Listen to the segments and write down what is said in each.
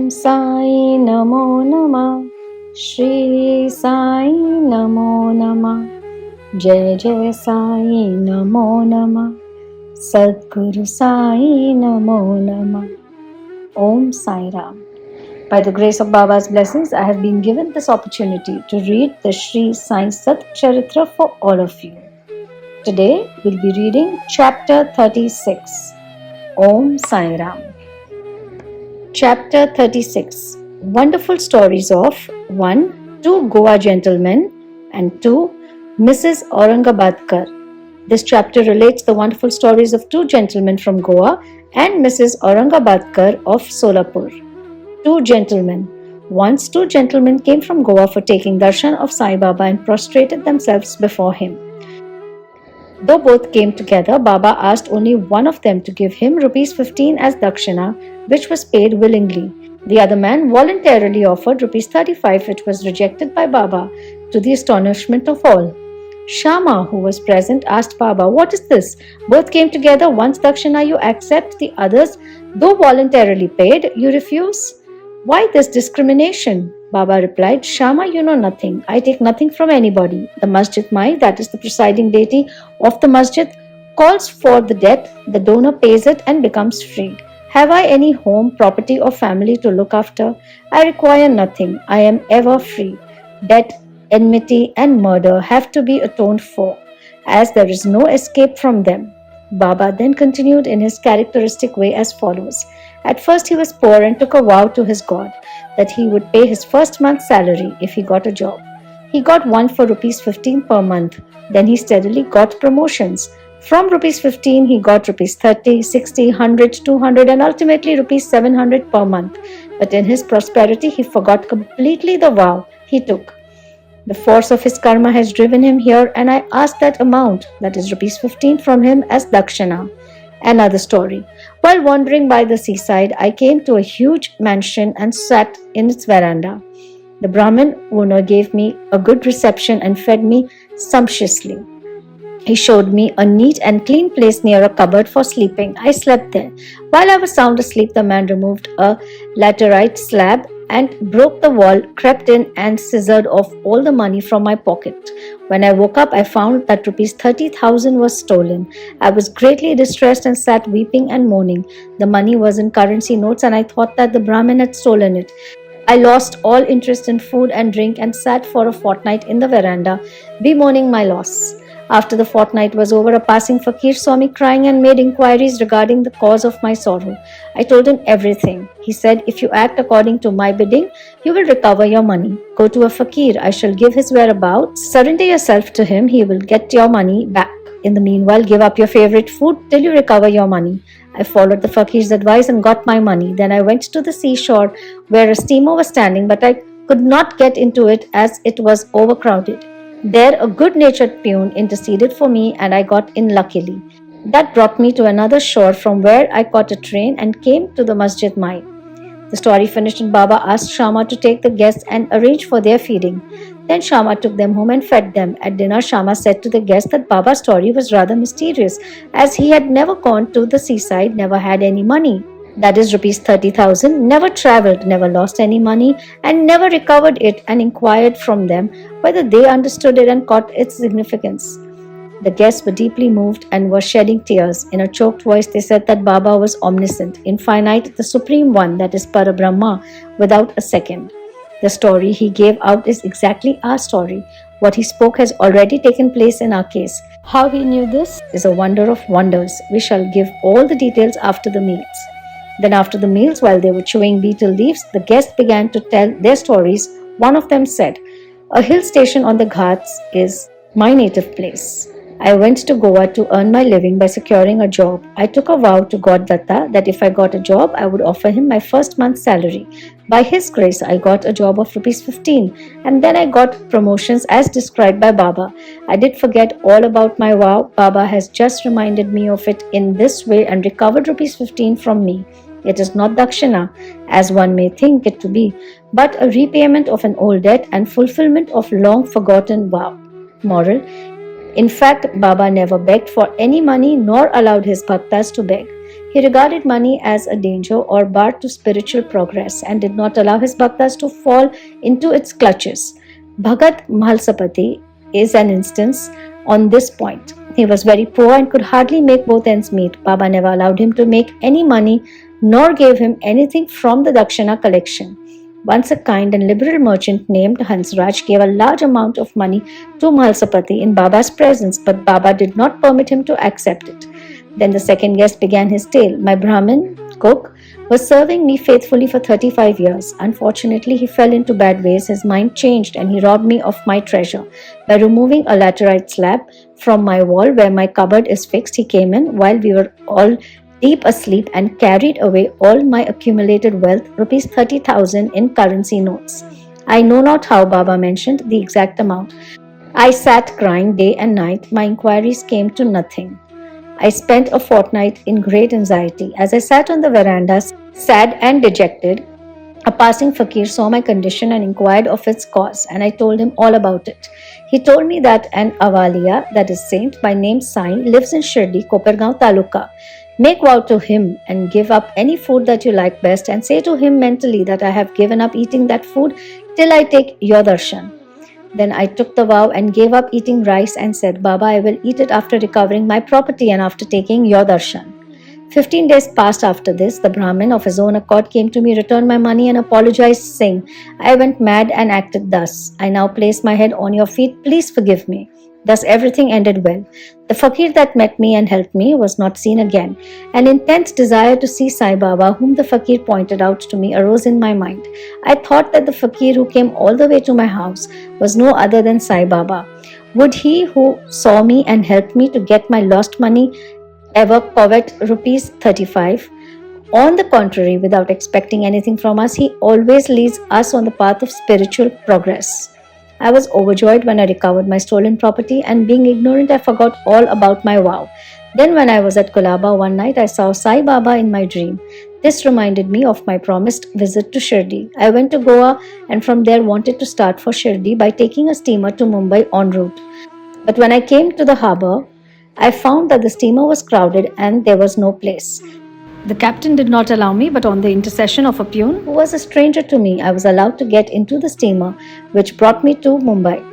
Sai Namo Namah. Shri Sai Namo Namah. Jai Jai Sai Namo Namah. Sadguru Sai Namo Namah. Om Sai Ram. By the grace of Baba's blessings, I have been given this opportunity to read the Shri Sai Sat Charitra for all of you. Today we'll be reading chapter 36. Om Sai Ram. Chapter 36. Wonderful stories of 1. Two Goa gentlemen and 2. Mrs. Aurangabadkar. This chapter relates the wonderful stories of 2 gentlemen from Goa and Mrs. Aurangabadkar of Solapur. 2 gentlemen. Once 2 gentlemen came from Goa for taking darshan of Sai Baba and prostrated themselves before him. Though both came together, Baba asked only one of them to give him rupees 15 as dakshina, which was paid willingly. The other man voluntarily offered rupees 35, which was rejected by Baba, to the astonishment of all. Shama, who was present, asked Baba, "What is this? Both came together, once dakshina you accept, the others, though voluntarily paid, you refuse. Why this discrimination?" Baba replied, "Shama, you know nothing. I take nothing from anybody. The Masjid Mai, that is the presiding deity of the Masjid, calls for the debt, the donor pays it and becomes free. Have I any home, property or family to look after? I require nothing. I am ever free. Debt, enmity and murder have to be atoned for, as there is no escape from them." Baba then continued in his characteristic way as follows. At first he was poor and took a vow to his God that he would pay his first month's salary if he got a job. He got one for rupees 15 per month. Then he steadily got promotions. From rupees 15 he got rupees 30, 60, 100, 200 and ultimately rupees 700 per month. But in his prosperity he forgot completely the vow he took. The force of his karma has driven him here and I ask that amount, that is rupees 15 from him as dakshina. Another story. While wandering by the seaside, I came to a huge mansion and sat in its veranda. The Brahmin owner gave me a good reception and fed me sumptuously. He showed me a neat and clean place near a cupboard for sleeping. I slept there. While I was sound asleep, the man removed a laterite slab and broke the wall, crept in and scissored off all the money from my pocket. When I woke up, I found that rupees 30,000 was stolen. I was greatly distressed and sat weeping and moaning. The money was in currency notes and I thought that the Brahmin had stolen it. I lost all interest in food and drink and sat for a fortnight in the veranda, bemoaning my loss. After the fortnight was over, a passing fakir saw me crying and made inquiries regarding the cause of my sorrow. I told him everything. He said, "If you act according to my bidding, you will recover your money. Go to a fakir, I shall give his whereabouts. Surrender yourself to him, he will get your money back. In the meanwhile, give up your favorite food till you recover your money." I followed the fakir's advice and got my money. Then I went to the seashore where a steamer was standing, but I could not get into it as it was overcrowded. There a good-natured peon interceded for me and I got in luckily. That brought me to another shore from where I caught a train and came to the Masjid Mai. The story finished and Baba asked Shama to take the guests and arrange for their feeding. Then Shama took them home and fed them. At dinner, Shama said to the guests that Baba's story was rather mysterious, as he had never gone to the seaside, never had any money, that is rupees 30,000, never travelled, never lost any money and never recovered it, and inquired from them whether they understood it and caught its significance. The guests were deeply moved and were shedding tears. In a choked voice they said that Baba was omniscient, infinite, the Supreme One, that is Parabrahma, without a second. The story he gave out is exactly our story. What he spoke has already taken place in our case. How he knew this is a wonder of wonders. We shall give all the details after the meals. Then after the meals, while they were chewing betel leaves, the guests began to tell their stories. One of them said, "A hill station on the Ghats is my native place. I went to Goa to earn my living by securing a job. I took a vow to God Datta that if I got a job, I would offer him my first month's salary. By his grace, I got a job of rupees 15 and then I got promotions as described by Baba. I did forget all about my vow. Baba has just reminded me of it in this way and recovered rupees 15 from me. It is not dakshina, as one may think it to be, but a repayment of an old debt and fulfillment of long forgotten vow." Moral: in fact, Baba never begged for any money nor allowed his bhaktas to beg. He regarded money as a danger or bar to spiritual progress and did not allow his bhaktas to fall into its clutches. Bhagat Mahalsapati is an instance on this point. He was very poor and could hardly make both ends meet. Baba never allowed him to make any money nor gave him anything from the Dakshina collection. Once a kind and liberal merchant named Hansraj gave a large amount of money to Mahalsapati in Baba's presence, but Baba did not permit him to accept it. Then the second guest began his tale. My Brahmin cook was serving me faithfully for 35 years. Unfortunately, he fell into bad ways. His mind changed and he robbed me of my treasure. By removing a laterite slab from my wall where my cupboard is fixed, he came in while we were all deep asleep and carried away all my accumulated wealth, rupees 30,000 in currency notes. I know not how Baba mentioned the exact amount. I sat crying day and night. My inquiries came to nothing. I spent a fortnight in great anxiety. As I sat on the veranda, sad and dejected, a passing fakir saw my condition and inquired of its cause, and I told him all about it. He told me that an Avaliya, that is saint, by name Sai, lives in Shirdi, Kopergaon Taluka. Make vow to him and give up any food that you like best, and say to him mentally that I have given up eating that food till I take your darshan. Then I took the vow and gave up eating rice and said, Baba, I will eat it after recovering my property and after taking your darshan. 15 days passed after this. The Brahmin of his own accord came to me, returned my money and apologized, saying, I went mad and acted thus. I now place my head on your feet. Please forgive me. Thus everything ended well. The fakir that met me and helped me was not seen again. An intense desire to see Sai Baba, whom the fakir pointed out to me, arose in my mind. I thought that the fakir who came all the way to my house was no other than Sai Baba. Would he who saw me and helped me to get my lost money ever covet rupees 35? On the contrary, without expecting anything from us, he always leads us on the path of spiritual progress. I was overjoyed when I recovered my stolen property, and being ignorant, I forgot all about my vow. Then when I was at Kolaba one night, I saw Sai Baba in my dream. This reminded me of my promised visit to Shirdi. I went to Goa and from there wanted to start for Shirdi by taking a steamer to Mumbai en route. But when I came to the harbour, I found that the steamer was crowded and there was no place. The captain did not allow me, but on the intercession of a peon who was a stranger to me, I was allowed to get into the steamer, which brought me to Mumbai.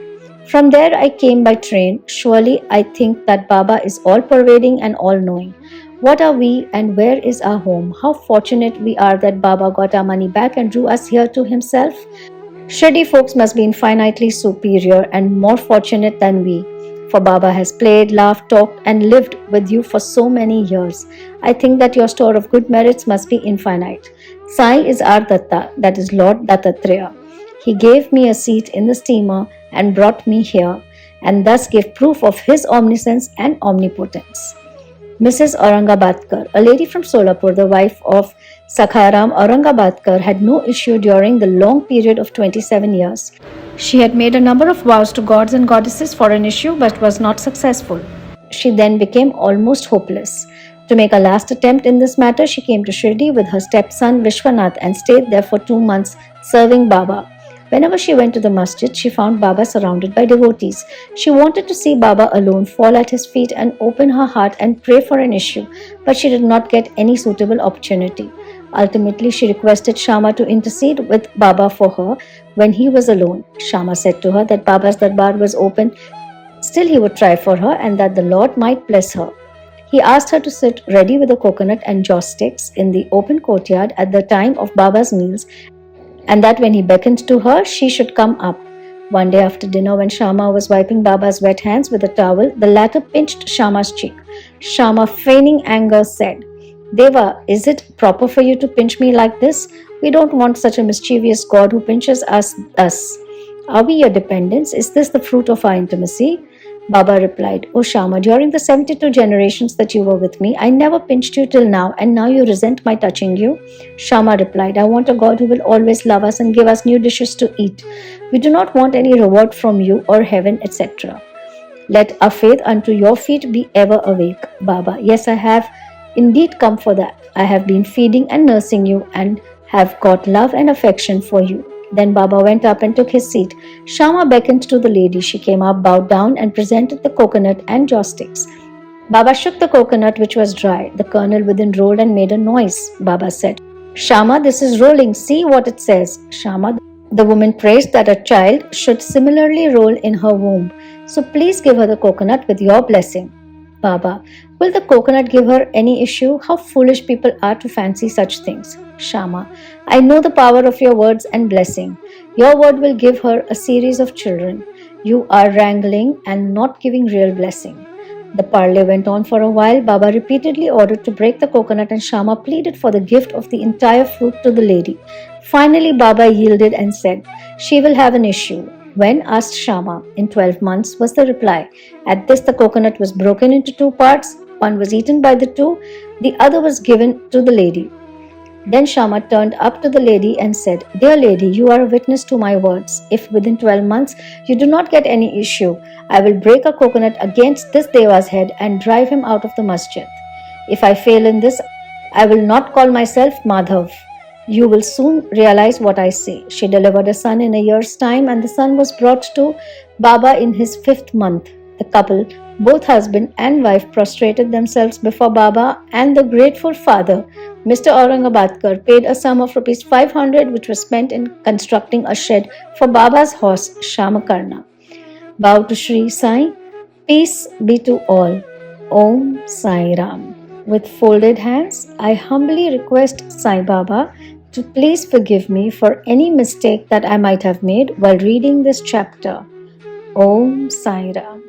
From there I came by train. Surely I think that Baba is all-pervading and all-knowing. What are we and where is our home? How fortunate we are that Baba got our money back and drew us here to himself. Shirdi folks must be infinitely superior and more fortunate than we. For Baba has played, laughed, talked and lived with you for so many years. I think that your store of good merits must be infinite. Sai is our Datta, that is Lord Dattatreya. He gave me a seat in the steamer and brought me here, and thus gave proof of his omniscience and omnipotence. Mrs. Aurangabadkar, a lady from Solapur, the wife of Sai Ram Aurangabadkar, had no issue during the long period of 27 years. She had made a number of vows to gods and goddesses for an issue but was not successful. She then became almost hopeless. To make a last attempt in this matter, she came to Shirdi with her stepson Vishwanath and stayed there for 2 months serving Baba. Whenever she went to the masjid, she found Baba surrounded by devotees. She wanted to see Baba alone, fall at his feet and open her heart and pray for an issue, but she did not get any suitable opportunity. Ultimately, she requested Shama to intercede with Baba for her when he was alone. Shama said to her that Baba's darbar was open, still he would try for her and that the Lord might bless her. He asked her to sit ready with a coconut and joss sticks in the open courtyard at the time of Baba's meals, and that when he beckoned to her, she should come up. One day after dinner, when Shama was wiping Baba's wet hands with a towel, the latter pinched Shama's cheek. Shama, feigning anger, said, Deva, is it proper for you to pinch me like this? We don't want such a mischievous God who pinches us thus. Are we your dependents? Is this the fruit of our intimacy? Baba replied, O Shama, during the 72 generations that you were with me, I never pinched you till now, and now you resent my touching you? Shama replied, I want a God who will always love us and give us new dishes to eat. We do not want any reward from you or heaven, etc. Let our faith unto your feet be ever awake. Baba, yes, I have indeed come for that. I have been feeding and nursing you and have got love and affection for you. Then Baba went up and took his seat. Shama beckoned to the lady. She came up, bowed down and presented the coconut and joss sticks. Baba shook the coconut, which was dry. The kernel within rolled and made a noise. Baba said, Shama, this is rolling. See what it says. Shama, the woman praised that a child should similarly roll in her womb. So please give her the coconut with your blessing. Baba, will the coconut give her any issue? How foolish people are to fancy such things. Shama, I know the power of your words and blessing. Your word will give her a series of children. You are wrangling and not giving real blessing. The parley went on for a while. Baba repeatedly ordered to break the coconut and Shama pleaded for the gift of the entire fruit to the lady. Finally, Baba yielded and said, She will have an issue. When asked Shama, in 12 months was the reply. At this, the coconut was broken into two parts. One was eaten by the two, the other was given to the lady. Then Shama turned up to the lady and said, Dear lady, you are a witness to my words. If within 12 months you do not get any issue, I will break a coconut against this Deva's head and drive him out of the masjid. If I fail in this, I will not call myself Madhav. You will soon realize what I say. She delivered a son in a year's time, and the son was brought to Baba in his 5th month. The couple, both husband and wife, prostrated themselves before Baba, and the grateful father, Mr. Aurangabadkar, paid a sum of rupees 500, which was spent in constructing a shed for Baba's horse, Shamakarna. Bow to Shri Sai. Peace be to all. Om Sai Ram. With folded hands, I humbly request Sai Baba to please forgive me for any mistake that I might have made while reading this chapter. Om Sai Ram.